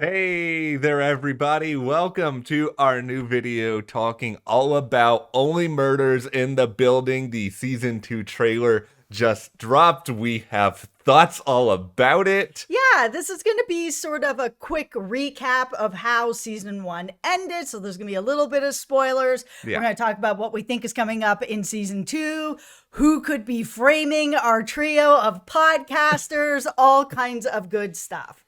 Hey there, everybody. Welcome to our new video talking all about Only Murders in the Building. The season 2 trailer just dropped. We have thoughts all about it. Yeah, this is going to be sort of a quick recap of how season 1 ended. So there's going to be a little bit of spoilers. We're Yeah, going to talk about what we think is coming up in season 2, who could be framing our trio of podcasters, all kinds of good stuff.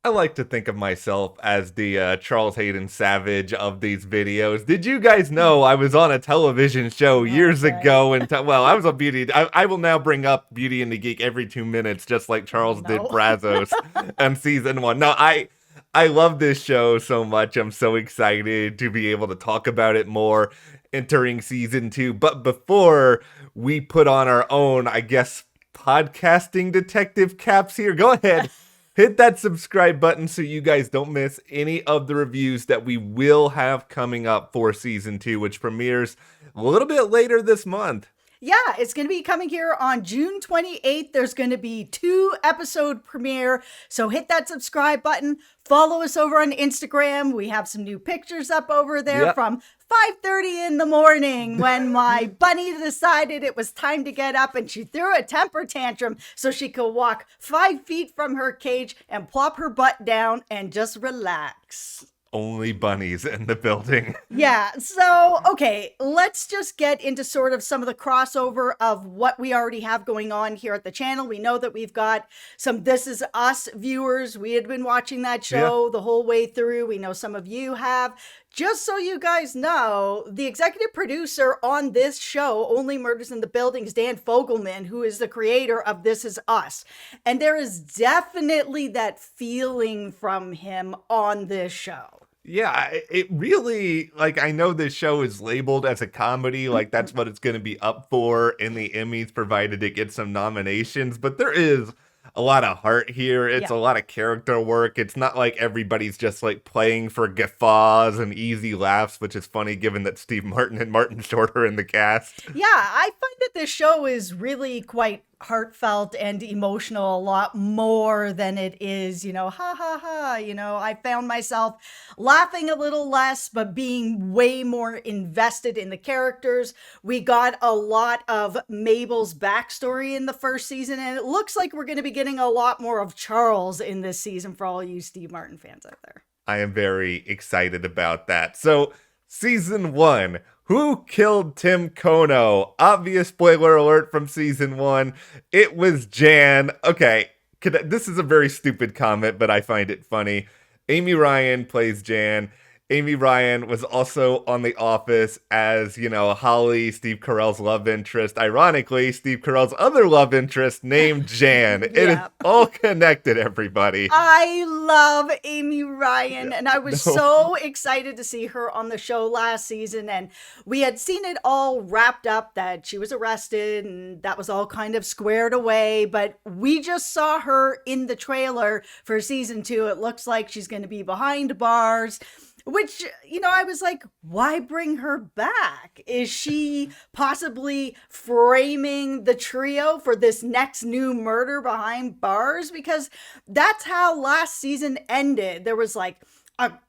I like to think of myself as the Charles Hayden Savage of these videos. Did you guys know I was on a television show years Okay. ago? Well, I was on Beauty. I will now bring up Beauty and the Geek every 2 minutes, just like Charles did No. Brazos on season 1. No, I love this show so much. I'm so excited to be able to talk about it more entering season 2. But before we put on our own, I guess, podcasting detective caps here, go ahead. Hit that subscribe button so you guys don't miss any of the reviews that we will have coming up for season 2, which premieres a little bit later this month. Yeah, it's going to be coming here on June 28th. There's going to be 2-episode premiere. So hit that subscribe button. Follow us over on Instagram. We have some new pictures up over there Yep. from 5:30 in the morning when my bunny decided it was time to get up and she threw a temper tantrum so she could walk 5 feet from her cage and plop her butt down and just relax. Only bunnies in the building. Yeah, so, okay, let's just get into sort of some of the crossover of what we already have going on here at the channel. We know that we've got some This Is Us viewers. We had been watching that show the whole way through. We know some of you have. Just so you guys know, the executive producer on this show, Only Murders in the Building, is Dan Fogelman, who is the creator of This Is Us. And there is definitely that feeling from him on this show. Yeah, it really, like, I know this show is labeled as a comedy, like that's what it's going to be up for in the Emmys, provided it gets some nominations, but there is a lot of heart here. It's Yeah. a lot of character work. It's not like everybody's just like playing for guffaws and easy laughs, which is funny given that Steve Martin and Martin Short are in the cast. Yeah, I find that this show is really quite heartfelt and emotional, a lot more than it is, ha ha ha. I found myself laughing a little less, but being way more invested in the characters. We got a lot of Mabel's backstory in the first season, and it looks like we're going to be getting a lot more of Charles in this season for all you Steve Martin fans out there. I am very excited about that. So, season 1. Who killed Tim Kono? Obvious spoiler alert from season 1. It was Jan. Okay, this is a very stupid comment, but I find it funny. Amy Ryan plays Jan. Amy Ryan was also on The Office as, Holly, Steve Carell's love interest. Ironically, Steve Carell's other love interest named Jan. It is all connected, everybody. I love Amy Ryan, and I was No. so excited to see her on the show last season. And we had seen it all wrapped up that she was arrested and that was all kind of squared away. But we just saw her in the trailer for season 2. It looks like she's going to be behind bars. Which, I was like, why bring her back? Is she possibly framing the trio for this next new murder behind bars? Because that's how last season ended. There was like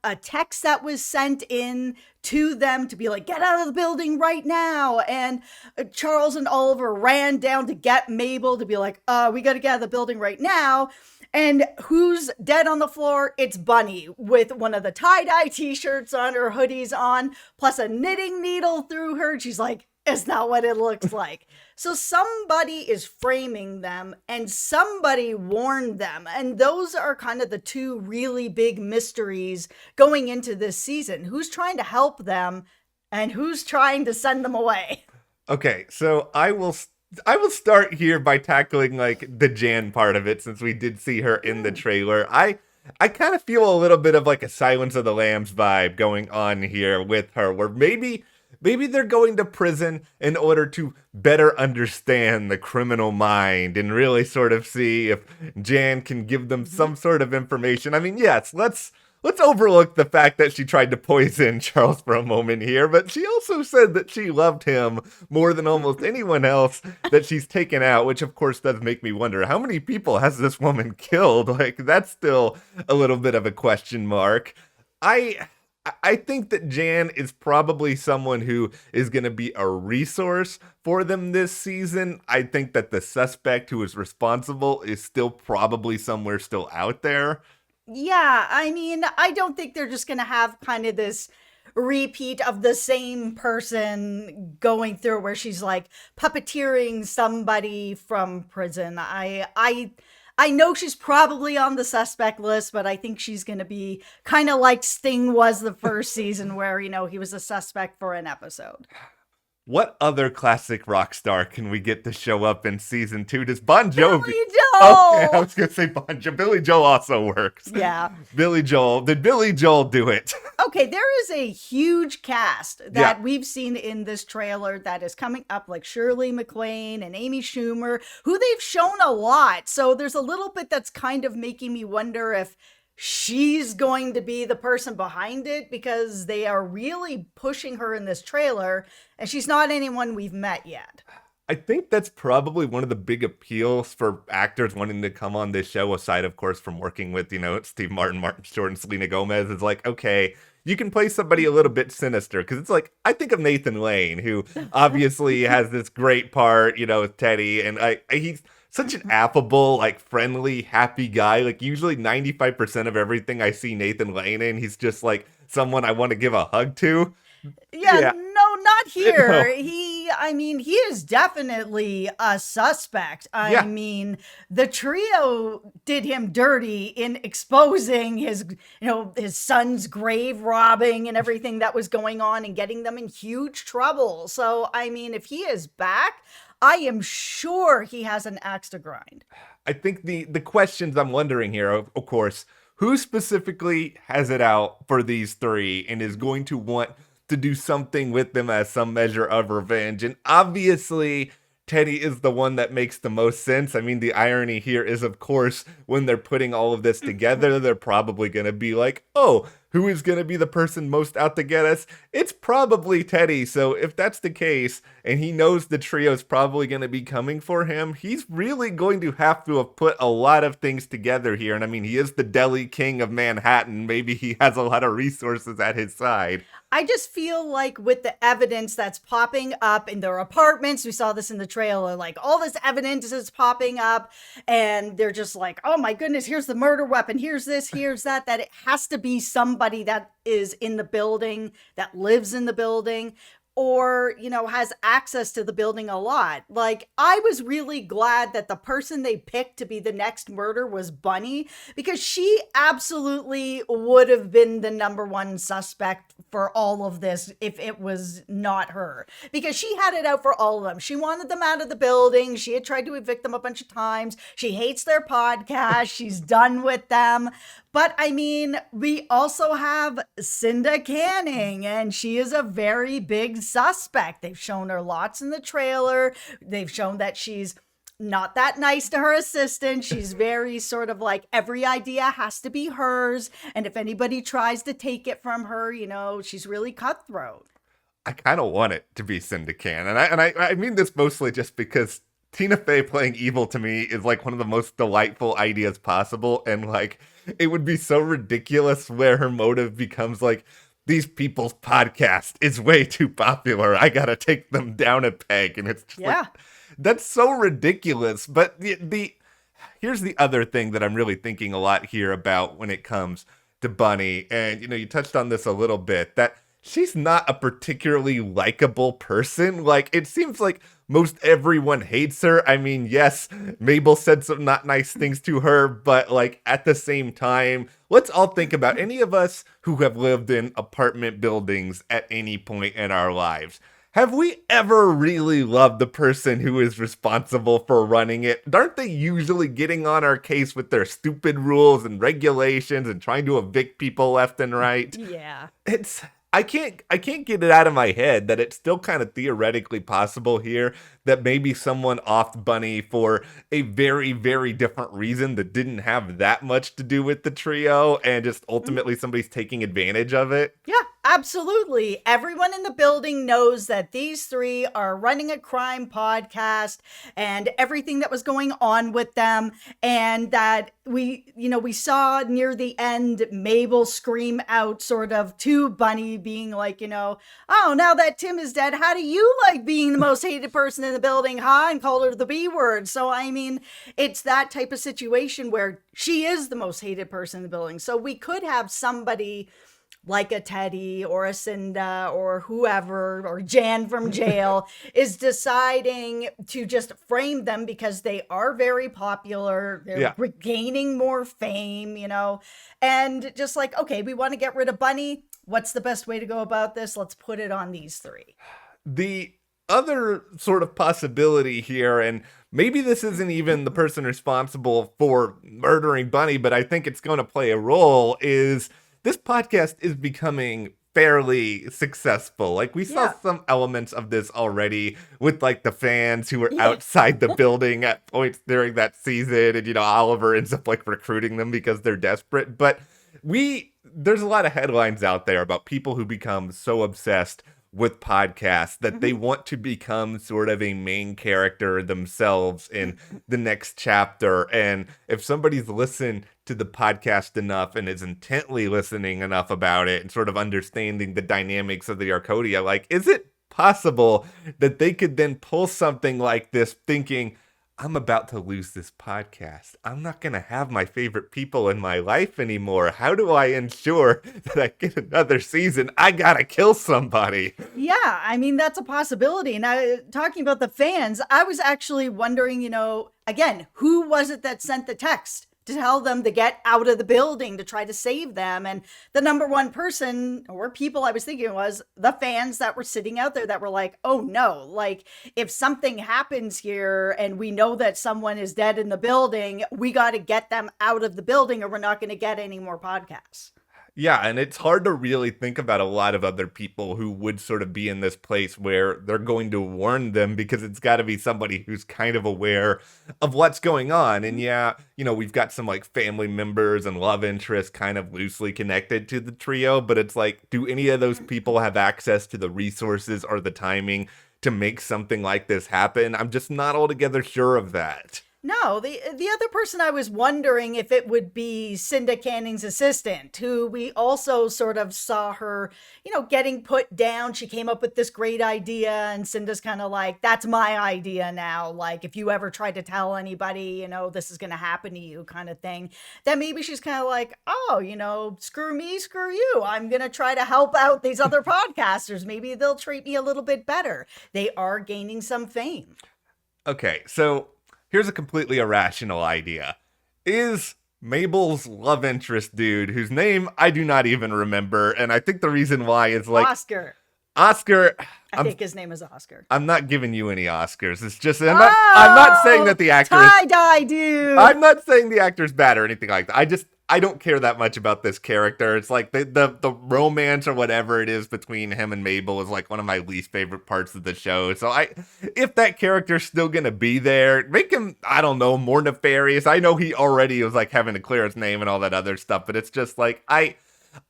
a text that was sent in to them to be like, get out of the building right now. And Charles and Oliver ran down to get Mabel to be like, we got to get out of the building right now. And who's dead on the floor? It's Bunny with one of the tie-dye t-shirts on, her hoodies on, plus a knitting needle through her. She's like, it's not what it looks like. So somebody is framing them and somebody warned them. And those are kind of the two really big mysteries going into this season. Who's trying to help them and who's trying to send them away? Okay, so I will start here by tackling like the Jan part of it, since we did see her in the trailer. I kind of feel a little bit of like a Silence of the Lambs vibe going on here with her, where maybe they're going to prison in order to better understand the criminal mind and really sort of see if Jan can give them some sort of information. I mean, yes, let's let's overlook the fact that she tried to poison Charles for a moment here, but she also said that she loved him more than almost anyone else that she's taken out, which of course does make me wonder, how many people has this woman killed? Like, that's still a little bit of a question mark. I think that Jan is probably someone who is going to be a resource for them this season. I think that the suspect who is responsible is still probably somewhere still out there. Yeah, I mean, I don't think they're just going to have kind of this repeat of the same person going through where she's like puppeteering somebody from prison. I know she's probably on the suspect list, but I think she's going to be kind of like Sting was the first season where, he was a suspect for an episode. What other classic rock star can we get to show up in season 2? Does Bon Jovi? Billy Joel! Okay, I was going to say Bon Jovi. Billy Joel also works. Yeah. Billy Joel. Did Billy Joel do it? Okay, there is a huge cast that we've seen in this trailer that is coming up, like Shirley MacLaine and Amy Schumer, who they've shown a lot. So there's a little bit that's kind of making me wonder if she's going to be the person behind it, because they are really pushing her in this trailer and she's not anyone we've met yet. I think that's probably one of the big appeals for actors wanting to come on this show, aside, of course, from working with, Steve Martin, Martin Short, and Selena Gomez. Is like, okay, you can play somebody a little bit sinister. Because it's like, I think of Nathan Lane, who obviously has this great part, with Teddy. And he's such an affable, like, friendly, happy guy. Like, usually 95% of everything I see Nathan Lane in, he's just like someone I want to give a hug to. Yeah. No, not here. No. He is definitely a suspect. I mean, the trio did him dirty in exposing his son's grave robbing and everything that was going on and getting them in huge trouble. So, if he is back, I am sure he has an axe to grind. I think the questions I'm wondering here, of course, who specifically has it out for these three and is going to want to do something with them as some measure of revenge? And obviously, Teddy is the one that makes the most sense. I mean, the irony here is, of course, when they're putting all of this together, they're probably going to be like, oh, who is going to be the person most out to get us? It's probably Teddy. So if that's the case, and he knows the trio's probably going to be coming for him, he's really going to have put a lot of things together here. And I mean, he is the deli king of Manhattan. Maybe he has a lot of resources at his side. I just feel like with the evidence that's popping up in their apartments, we saw this in the trailer, like all this evidence is popping up and they're just like, oh my goodness, here's the murder weapon, here's this, here's that it has to be somebody that is in the building, that lives in the building, or, has access to the building a lot. Like, I was really glad that the person they picked to be the next murder was Bunny, because she absolutely would have been the number one suspect for all of this if it was not her, because she had it out for all of them. She wanted them out of the building. She had tried to evict them a bunch of times. She hates their podcast. She's done with them. But we also have Cinda Canning, and she is a very big suspect. They've shown her lots in the trailer. They've shown that she's not that nice to her assistant. She's very sort of like, every idea has to be hers. And if anybody tries to take it from her, she's really cutthroat. I kind of want it to be Cinda Canning. And I mean this mostly just because Tina Fey playing evil to me is like one of the most delightful ideas possible. And like, it would be so ridiculous where her motive becomes like, these people's podcast is way too popular. I gotta take them down a peg. And it's just like, that's so ridiculous. But here's the other thing that I'm really thinking a lot here about when it comes to Bunny. And, you touched on this a little bit, that she's not a particularly likable person. Like, it seems like most everyone hates her. I mean, yes, Mabel said some not nice things to her, but like at the same time, let's all think about any of us who have lived in apartment buildings at any point in our lives. Have we ever really loved the person who is responsible for running it? Aren't they usually getting on our case with their stupid rules and regulations and trying to evict people left and right? Yeah. I can't get it out of my head that it's still kind of theoretically possible here that maybe someone offed Bunny for a very, very different reason that didn't have that much to do with the trio, and just ultimately somebody's taking advantage of it. Yeah, absolutely. Everyone in the building knows that these three are running a crime podcast and everything that was going on with them. And that we saw near the end Mabel scream out sort of to Bunny, being like, oh, now that Tim is dead, how do you like being the most hated person in the building, huh? And called her the B word. So, I mean, it's that type of situation where she is the most hated person in the building. So we could have somebody like a Teddy or a Cinda or whoever, or Jan from jail, is deciding to just frame them because they are very popular. They're gaining more fame, and just like, okay, we want to get rid of Bunny. What's the best way to go about this? Let's put it on these three. The other sort of possibility here, and maybe this isn't even the person responsible for murdering Bunny, but I think it's going to play a role, is this podcast is becoming fairly successful. Like, we saw some elements of this already with, like, the fans who were outside the building at points during that season. And, Oliver ends up, like, recruiting them because they're desperate. But there's a lot of headlines out there about people who become so obsessed with podcasts that they want to become sort of a main character themselves in the next chapter. And if somebody's listened to the podcast enough and is intently listening enough about it and sort of understanding the dynamics of the Arcodia, like, is it possible that they could then pull something like this thinking, I'm about to lose this podcast. I'm not going to have my favorite people in my life anymore. How do I ensure that I get another season? I got to kill somebody. Yeah, I mean, that's a possibility. Now, talking about the fans, I was actually wondering, again, who was it that sent the text to tell them to get out of the building to try to save them? And the number one person or people I was thinking was the fans that were sitting out there that were like, oh no, like, if something happens here and we know that someone is dead in the building, we got to get them out of the building or we're not going to get any more podcasts. Yeah, and it's hard to really think about a lot of other people who would sort of be in this place where they're going to warn them, because it's got to be somebody who's kind of aware of what's going on. And yeah, we've got some like family members and love interests kind of loosely connected to the trio, but it's like, do any of those people have access to the resources or the timing to make something like this happen? I'm just not altogether sure of that. No, the other person I was wondering if it would be Cinda Canning's assistant, who we also sort of saw her, getting put down. She came up with this great idea and Cinda's kind of like, that's my idea now. Like, if you ever try to tell anybody, this is going to happen to you, kind of thing. Then maybe she's kind of like, oh, screw me, screw you. I'm going to try to help out these other podcasters. Maybe they'll treat me a little bit better. They are gaining some fame. Okay, so here's a completely irrational idea. Is Mabel's love interest dude, whose name I do not even remember, and I think the reason why is like... Oscar. I think his name is Oscar. I'm not giving you any Oscars. It's just, I'm not saying that the actor is... Tie-dye dude! I'm not saying the actor's bad or anything like that. I don't care that much about this character. It's like the romance or whatever it is between him and Mabel is like one of my least favorite parts of the show. So if that character's still gonna be there, make him, I don't know, more nefarious. I know he already was like having to clear his name and all that other stuff, but it's just like,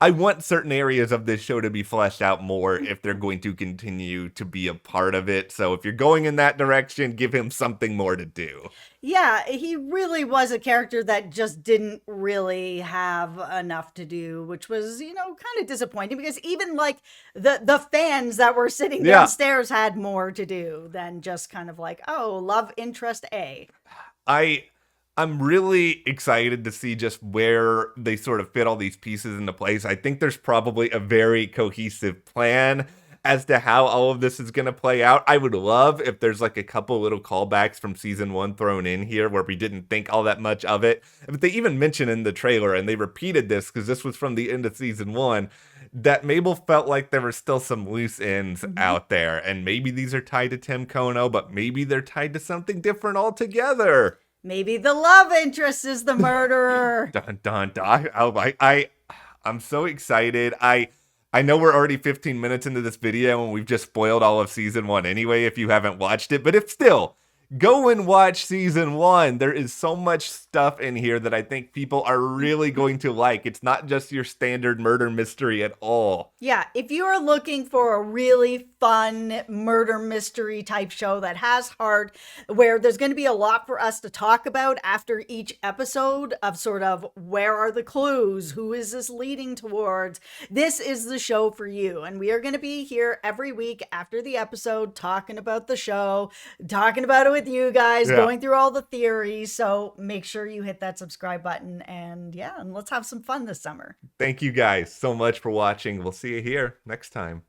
I want certain areas of this show to be fleshed out more if they're going to continue to be a part of it. So if you're going in that direction, give him something more to do. Yeah, he really was a character that just didn't really have enough to do, which was, kind of disappointing, because even like the fans that were sitting downstairs had more to do than just kind of like, oh, love interest A. I'm really excited to see just where they sort of fit all these pieces into place. I think there's probably a very cohesive plan as to how all of this is going to play out. I would love if there's like a couple little callbacks from season 1 thrown in here where we didn't think all that much of it. But they even mentioned in the trailer, and they repeated this because this was from the end of season 1, that Mabel felt like there were still some loose ends out there. And maybe these are tied to Tim Kono, but maybe they're tied to something different altogether. Maybe the love interest is the murderer. Dun, dun, dun. I'm so excited. I know we're already 15 minutes into this video and we've just spoiled all of season 1 anyway if you haven't watched it, but if still, go and watch season 1. There is so much stuff in here that I think people are really going to like. It's not just your standard murder mystery at all. Yeah, if you are looking for a really fun murder mystery type show that has heart, where there's going to be a lot for us to talk about after each episode of sort of where are the clues, who is this leading towards, this is the show for you. And we are going to be here every week after the episode talking about the show, talking about it with you guys, going through all the theories. So make sure you hit that subscribe button, and let's have some fun this summer. Thank you guys so much for watching. We'll see you here next time.